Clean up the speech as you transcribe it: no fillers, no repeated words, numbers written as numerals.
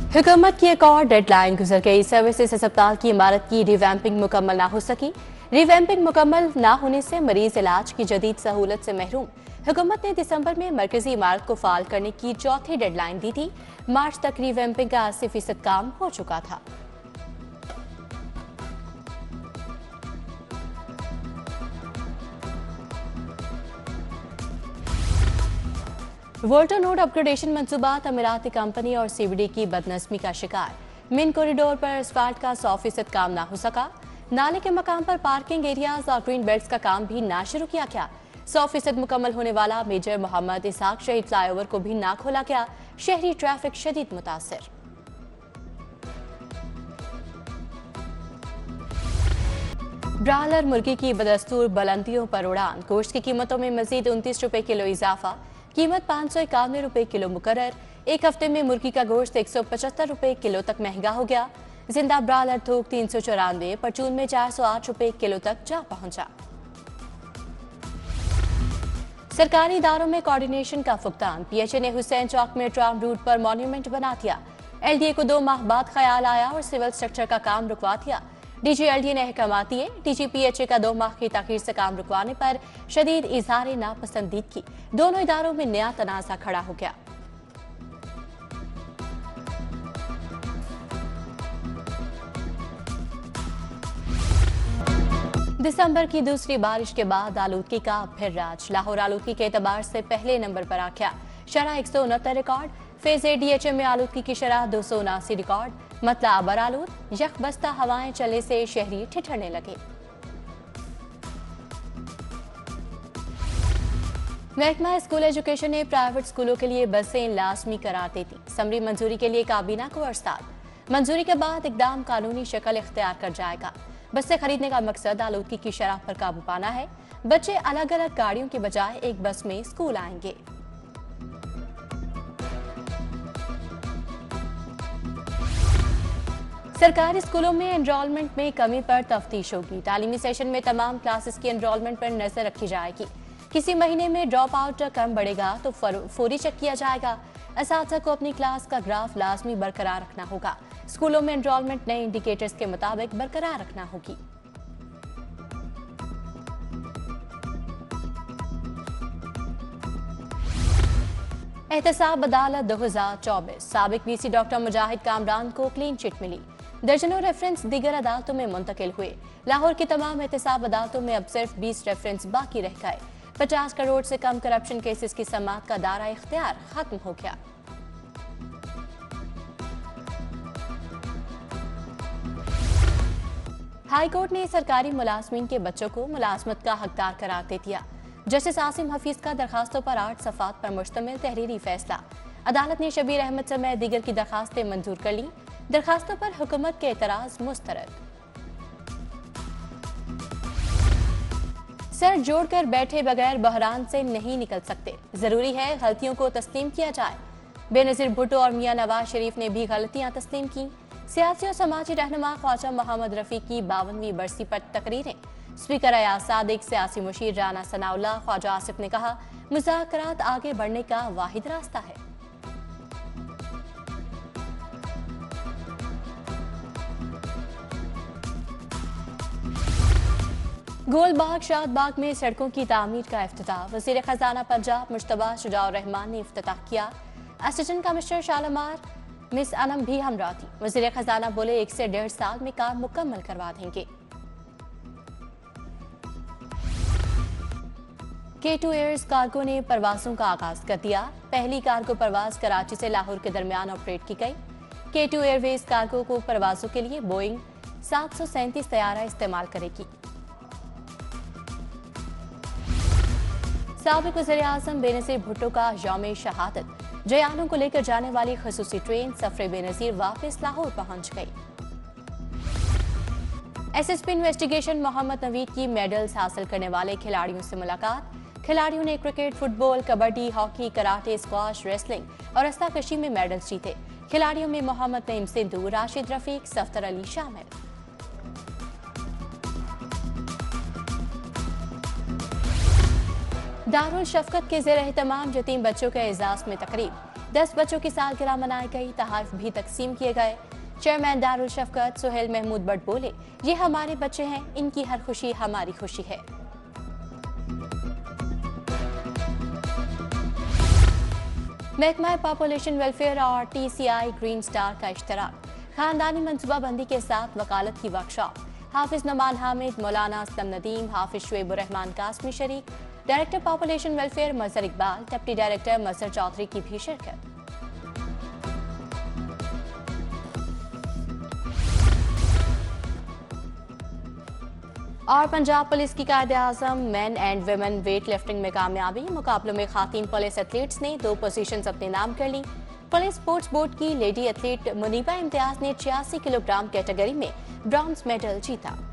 हुकूमत की एक और डेडलाइन गुजर गई। सर्विसेज अस्पताल की इमारत की रिवैम्पिंग मुकम्मल ना हो सकी। रिवैम्पिंग मुकम्मल ना होने से मरीज इलाज की जदीद सहूलत से महरूम। हुकूमत ने दिसंबर में मरकजी इमारत को फाल करने की चौथी डेडलाइन दी थी। मार्च तक रिवैम्पिंग का 80% काम हो चुका था। वोल्टर नोड अपग्रेडेशन मंसूबा तमीराती कंपनी और सीबीडी की बदनज़मी का शिकार। मेन कॉरिडोर पर एस्फाल्ट का 100% काम ना हो सका। नाले के मकाम पर पार्किंग एरियाज और ग्रीन बेल्ट्स का काम भी ना शुरू किया गया। 100% मुकम्मल होने वाला मेजर मोहम्मद इसहाक शहीद फ्लाईओवर को भी ना खोला गया। शहरी ट्रैफिक शदीद मुतासर। ब्रायलर मुर्गी की बदस्तूर बुलंदियों पर उड़ान। गोश्त की कीमतों में मजीद 29 रुपए किलो इजाफा। कीमत 591 रुपए किलो मुकर्रर। एक हफ्ते में मुर्गी का गोश्त 175 रुपए किलो तक महंगा हो गया। जिंदा ब्रायलर थोक 394, परचून में 408 रुपए किलो तक जा पहुंचा। सरकारी इदारों में कोऑर्डिनेशन का फुकदान। पीएचए ने हुसैन चौक में ट्राम रूट पर मॉन्यूमेंट बना दिया। एलडीए को 2 माह बाद ख्याल आया और सिविल स्ट्रक्चर का काम रुकवा दिया। डीजी एलडीए ने अहकाम दिए। डीजी पीएचए का 2 माह की ताखीर से काम रुकवाने पर शदीद इजहार नापसंदीदगी। दोनों इदारों में नया तनाजा खड़ा हो गया। दिसंबर की दूसरी बारिश के बाद आलूदगी का फिर राज। लाहौर आलूदगी के एतबार से पहले नंबर पर आ गया। शरह 169 रिकॉर्ड। फेज ए डीएचए में आलूदगी की शरह 279 रिकॉर्ड। मतला अबर आलूद। यख बस्ता हवाएं चले से शहरी ठिठरने लगे। महकमा स्कूल एजुकेशन ने प्राइवेट स्कूलों के लिए बसें लाजमी करार दी थी। समरी मंजूरी के लिए काबीना को अरसाल। मंजूरी के बाद इकदाम कानूनी शक्ल इख्तियार कर जाएगा। बसें खरीदने का मकसद आलूदगी की शरह पर काबू पाना है। बच्चे अलग अलग गाड़ियों की बजाय एक बस में स्कूल आएंगे। सरकारी स्कूलों में एनरोलमेंट में कमी पर तफ्तीश होगी। तालीमी सेशन में तमाम क्लासेस की एनरोलमेंट पर नजर रखी जाएगी। किसी महीने में ड्रॉप आउट कम बढ़ेगा तो फौरी चेक किया जाएगा। असातिज़ा को अपनी क्लास का ग्राफ लाजमी बरकरार रखना होगा। स्कूलों में एनरोलमेंट नए इंडिकेटर्स के मुताबिक बरकरार रखना होगी। एहतसाब अदालत 2024। साबिक वीसी डॉक्टर मुजाहिद कामरान को क्लीन चिट मिली। दर्जनों रेफरेंस दीगर अदालतों में मुंतकिल हुए। लाहौर की तमाम एहतसाब अदालतों में अब सिर्फ 20 रेफरेंस बाकी रह गए। 50 करोड़ से कम करप्शन केसेस की समाअत का दायरा इख्तियार खत्म हो गया। हाई कोर्ट ने सरकारी मुलाजमीन के बच्चों को मुलाजमत का हकदार करार दे दिया। जस्टिस आसिम हफीज का दरखास्तों पर 8 सफ़ात पर मुश्तमिल तहरीरी फैसला। अदालत ने शबीर अहमद समेत दीगर की दरखास्तें मंजूर कर ली। दरखास्तों पर हुकूमत के एतराज मुस्तरद। सर जोड़कर बैठे बगैर बहरान से नहीं निकल सकते। जरूरी है गलतियों को तस्लीम किया जाए। बेनजीर भुट्टो और मियां नवाज शरीफ ने भी गलतियां तस्लीम की। सियासी और समाजी रहनुमा ख्वाजा मोहम्मद रफी की 52वीं बरसी पर तकरीरें। स्पीकर अयाज सादिक, सियासी मुशीर राना सनाउल्लाह, ख्वाजा आसिफ ने कहा मुज़ाकरात आगे बढ़ने का वाहिद रास्ता है। गोलबाग शादबाग में सड़कों की तामीर का इफ्तिताह। वज़ीर खजाना पंजाब मुश्तबा शुजाउर रहमान ने इफ्तिताह किया। Assistant commissioner Shalamar miss Anam भी हमरा थी। वज़ीर खजाना बोले 1 से 1.5 साल में काम मुकम्मल करवा देंगे। K2 एयर्स कार्गो ने परवाजों का आगाज कर दिया। पहली कार्गो परवाज कराची से लाहौर के दरमियान ऑपरेट की गई। K2 एयरवेज कार्गो को परवाजों के लिए बोइंग 737 तैयारा इस्तेमाल करेगी। साबिक वज़ीर आज़म बेनज़ीर भुट्टो का यौम शहादत। जयानों को लेकर जाने वाली खसूसी ट्रेन सफरे बेनज़ीर वापस लाहौर पहुंच गई। एसएसपी इन्वेस्टिगेशन मोहम्मद नवीद की मेडल्स हासिल करने वाले खिलाड़ियों से मुलाकात। खिलाड़ियों ने cricket, football, kabaddi, hockey, karate, squash, wrestling और रस्साकशी में मेडल्स जीते। खिलाड़ियों में मोहम्मद नईम सिद्धू, राशिद रफीक, सफ्तर अली शामिल। दारुल शफकत के ज़ेर एहतमाम यतीम बच्चों के एजाज में तकरीब। 10 बच्चों की सालगिरह मनाई गई, तोहफे भी तकसीम किए गए। चेयरमैन दारुल शफकत सुहेल महमूद बट बोले, ये हमारे बच्चे हैं, इनकी हर खुशी हमारी खुशी है। महकमा पॉपुलेशन वेलफेयर और TCI ग्रीन स्टार का इश्तराक, खानदानी मनसूबाबंदी के साथ वकालत की वर्कशॉप। हाफिज नुमान हामिद, मौलाना असलम नदीम, हाफिज शुएब रहमान कासमी शरीक, director population welfare Mazhar Iqbal, deputy director Mazhar Chaudhry की भी शिरकत। और पंजाब पुलिस की Quaid-e-Azam men and women weightlifting में कामयाबी। मुकाबलों में खातीन पुलिस एथलीट्स ने 2 पोजीशंस अपने नाम कर ली। पुलिस स्पोर्ट्स बोर्ड की लेडी एथलीट मुनीबा इम्तियाज ने 86 किलोग्राम कैटेगरी में ब्रॉन्ज मेडल जीता।